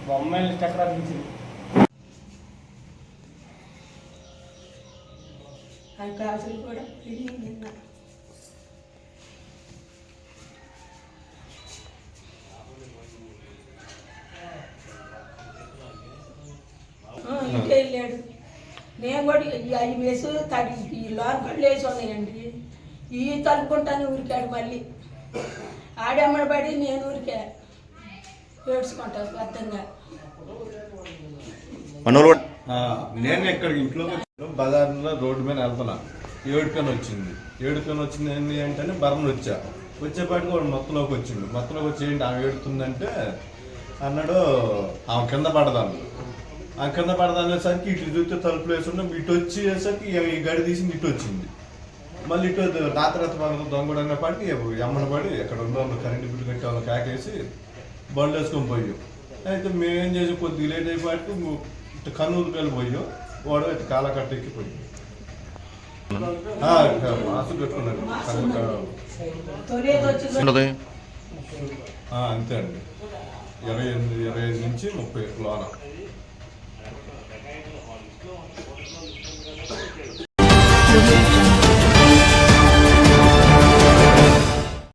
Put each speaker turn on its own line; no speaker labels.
బొమ్మలు చక్రాపించింది
గాజులు కూడా నిన్న ఇంకే వెళ్ళాడు. నేను కూడా అవి వేసి తడి ఈ లోపలు వేసి ఉన్నాయండి. ఈ తలుపుకుంటాను ఊరికాడు. మళ్ళీ ఆడమ్మడి పడి నేను ఊరికే ఏడ్చుకుంటాను అర్థంగా.
నేను ఎక్కడ ఇంట్లో బజార్లో రోడ్డు మీద వెళ్తున్నా, ఏడుకని వచ్చింది ఏంటి అంటే బరం వచ్చేపాటికి వాడు మొత్తంలోకి వచ్చిండు. మొత్తంలోకి వచ్చి ఏంటి ఆమె ఏడుతుందంటే అన్నాడు ఆమె కింద పడదాను. ఆ కింద పడదనేసరికి ఇటు చూస్తే తలుపులు వేసుకుంటాం, ఇటు వచ్చేసరికి ఈ గడి తీసి ఇటు వచ్చింది. మళ్ళీ ఇటు రాత్రి పగలు దొంగడు అనేపాటికి ఎమ్మన పడి ఎక్కడ ఉన్న కరెంటు బిల్లు కట్టి వాళ్ళకి కాకేసి బండ్లు వేసుకొని పోయాం. అయితే మేమేం చేసి కొద్దిగా లేట్ అయిపోయాటికి ఇటు కన్నూరుకి వెళ్ళిపోయాం. వాడు ఇటు కాలకట్ట ఎక్కిపోయాం. మాసు పెట్టుకున్నాడు అంతే అండి. 25 నుంచి 30 లోన.